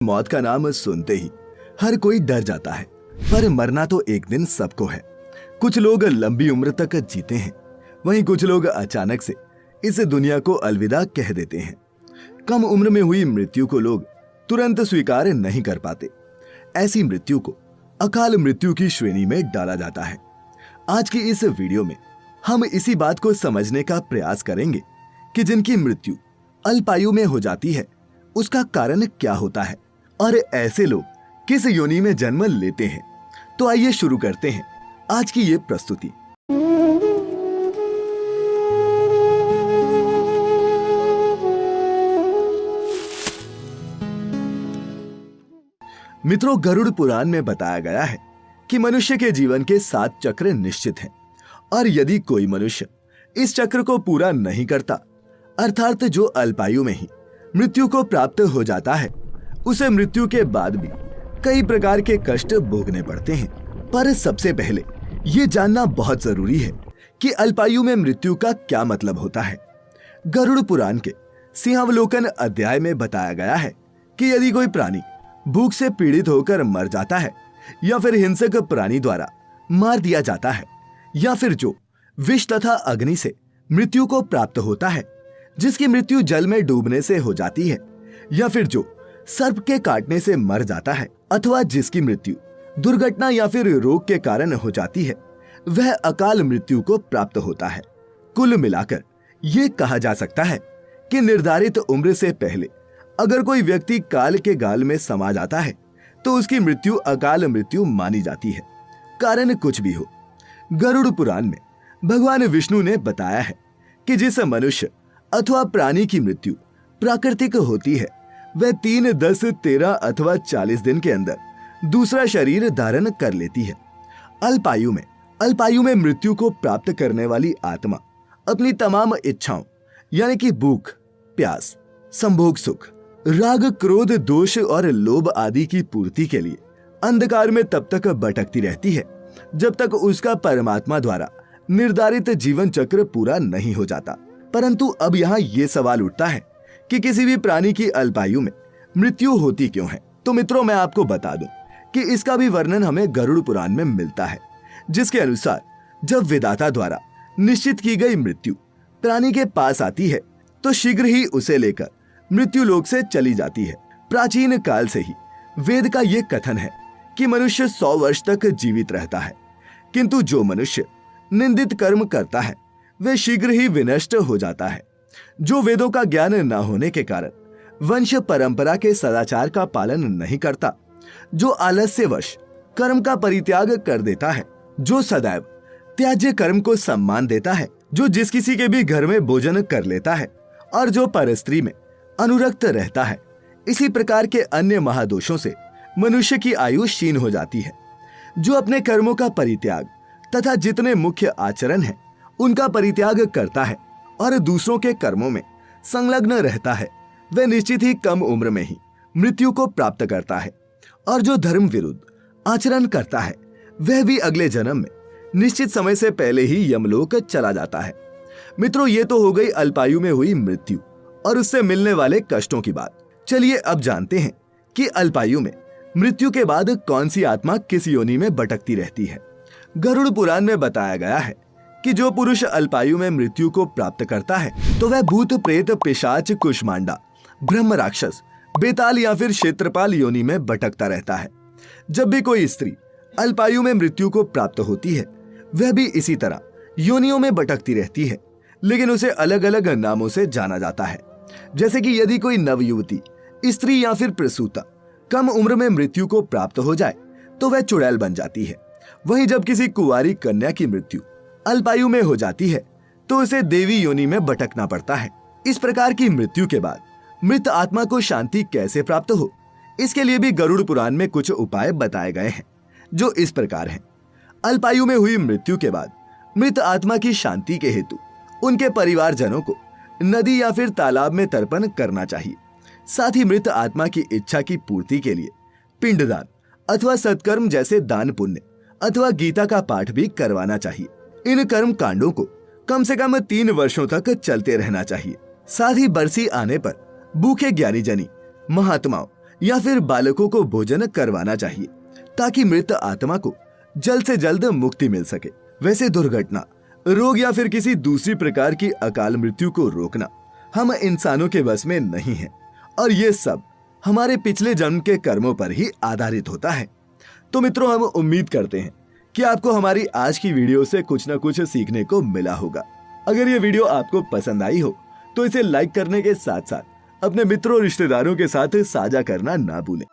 मौत का नाम सुनते ही हर कोई डर जाता है, पर मरना तो एक दिन सबको है। कुछ लोग लंबी उम्र तक जीते हैं, वहीं कुछ लोग अचानक से इस दुनिया को अलविदा कह देते हैं। कम उम्र में हुई मृत्यु को लोग तुरंत स्वीकार नहीं कर पाते। ऐसी मृत्यु को अकाल मृत्यु की श्रेणी में डाला जाता है। आज की इस वीडियो में हम इसी बात को समझने का प्रयास करेंगे कि जिनकी मृत्यु अल्पायु में हो जाती है उसका कारण क्या होता है और ऐसे लोग किस योनि में जन्म लेते हैं। तो आइए शुरू करते हैं आज की ये प्रस्तुति। मित्रों, गरुड़ पुराण में बताया गया है कि मनुष्य के जीवन के 7 चक्र निश्चित हैं और यदि कोई मनुष्य इस चक्र को पूरा नहीं करता, अर्थात जो अल्पायु में ही मृत्यु को प्राप्त हो जाता है, उसे मृत्यु के बाद भी कई प्रकार के कष्ट भोगने पड़ते हैं। पर सबसे पहले ये जानना बहुत जरूरी है कि अल्पायु में मृत्यु का क्या मतलब होता है। गरुड़ पुराण के सिंहावलोकन अध्याय में बताया गया है कि यदि कोई प्राणी भूख से पीड़ित होकर मर जाता है, या फिर हिंसक प्राणी द्वारा मार दिया जाता है, या फिर जो विष तथा अग्नि से मृत्यु को प्राप्त होता है, जिसकी मृत्यु जल में डूबने से हो जाती है, या फिर जो सर्प के काटने से मर जाता है, अथवा जिसकी मृत्यु दुर्घटना या फिर रोग के कारण हो जाती है, वह अकाल मृत्यु को प्राप्त होता है। कुल मिलाकर ये कहा जा सकता है कि निर्धारित उम्र से पहले अगर कोई व्यक्ति काल के गाल में समा जाता है तो उसकी मृत्यु अकाल मृत्यु मानी जाती है, कारण कुछ भी हो। गरुड़ पुराण में भगवान विष्णु ने बताया है कि जिस मनुष्य अथवा प्राणी की मृत्यु प्राकृतिक होती है, वह 3, 10, 13 अथवा 40 दिन के अंदर दूसरा शरीर धारण कर लेती है। अल्पायु में मृत्यु को प्राप्त करने वाली आत्मा अपनी तमाम इच्छाओं यानी कि भूख, प्यास, संभोग सुख, राग, क्रोध, दोष और लोभ आदि की पूर्ति के लिए अंधकार में तब तक भटकती रहती है जब तक उसका परमात्मा द्वारा निर्धारित जीवन चक्र पूरा नहीं हो जाता। परंतु अब यहाँ ये सवाल उठता है कि किसी भी प्राणी की अल्पायु में मृत्यु होती क्यों है। तो मित्रों, मैं आपको बता दूं कि इसका भी वर्णन हमें गरुड़ पुराण में मिलता है, जिसके अनुसार जब विधाता द्वारा निश्चित की गई मृत्यु प्राणी के पास आती है तो शीघ्र ही उसे लेकर मृत्यु लोक से चली जाती है। प्राचीन काल से ही वेद का ये कथन है कि मनुष्य 100 वर्ष तक जीवित रहता है, किंतु जो मनुष्य निंदित कर्म करता है वह शीघ्र ही विनष्ट हो जाता है। जो वेदों का ज्ञान न होने के कारण वंश परंपरा के सदाचार का पालन नहीं करता, जो आलस्यवश कर्म का परित्याग कर देता है, जो सदैव त्याज्य कर्म को सम्मान देता है, जो जिस किसी के भी घर में भोजन कर लेता है और जो परस्त्री में अनुरक्त रहता है, इसी प्रकार के अन्य महादोषों से मनुष्य की आयु क्षीण हो जाती है। जो अपने कर्मों का परित्याग तथा जितने मुख्य आचरण हैं उनका परित्याग करता है और दूसरों के कर्मों में संलग्न रहता है, वह निश्चित ही कम उम्र में ही मृत्यु को प्राप्त करता है। और जो धर्म विरुद्ध आचरण करता है वह भी अगले जन्म में निश्चित समय से पहले ही यमलोक चला जाता है। मित्रों, ये तो हो गई अल्पायु में हुई मृत्यु और उससे मिलने वाले कष्टों की बात। चलिए अब जानते हैं कि अल्पायु में मृत्यु के बाद कौन सी आत्मा किस योनि में भटकती रहती है। गरुड़ पुराण में बताया गया है कि जो पुरुष अल्पायु में मृत्यु को प्राप्त करता है तो वह भूत, प्रेत, पिशाच, कुष्मांडा, ब्रह्म राक्षस, बेताल या फिर क्षेत्रपाल योनि में भटकता रहता है। जब भी कोई स्त्री अल्पायु में मृत्यु को प्राप्त होती है वह भी इसी तरह योनियों में भटकती रहती है, लेकिन उसे अलग अलग नामों से जाना जाता है। जैसे कि यदि कोई नवयुवती, स्त्री या फिर प्रसूता कम उम्र में मृत्यु को प्राप्त हो जाए तो वह चुड़ैल बन जाती है। वहीं जब किसी कुंवारी कन्या की मृत्यु अल्पायु में हो जाती है तो उसे देवी योनि में भटकना पड़ता है। इस प्रकार की मृत्यु के बाद मृत आत्मा को शांति कैसे प्राप्त हो, इसके लिए भी गरुड़ पुराण में कुछ उपाय बताए गए हैं, जो इस प्रकार हैं। अल्पायु में हुई मृत्यु के बाद मृत आत्मा की शांति के हेतु उनके परिवारजनों को नदी या फिर तालाब में तर्पण करना चाहिए। साथ ही मृत आत्मा की इच्छा की पूर्ति के लिए पिंडदान अथवा सत्कर्म जैसे दान पुण्य अथवा गीता का पाठ भी करवाना चाहिए। इन कर्म कांडों को कम से कम 3 वर्षों तक चलते रहना चाहिए। साथ ही बरसी आने पर भूखे ज्ञानी जनी, महात्माओं या फिर बालकों को भोजन करवाना चाहिए ताकि मृत आत्मा को जल्द से जल्द मुक्ति मिल सके। वैसे दुर्घटना, रोग या फिर किसी दूसरी प्रकार की अकाल मृत्यु को रोकना हम इंसानों के बस में नहीं है और ये सब हमारे पिछले जन्म के कर्मों पर ही आधारित होता है। तो मित्रों, हम उम्मीद करते हैं कि आपको हमारी आज की वीडियो से कुछ न कुछ सीखने को मिला होगा। अगर ये वीडियो आपको पसंद आई हो तो इसे लाइक करने के साथ साथ अपने मित्रों रिश्तेदारों के साथ साझा करना ना भूलें।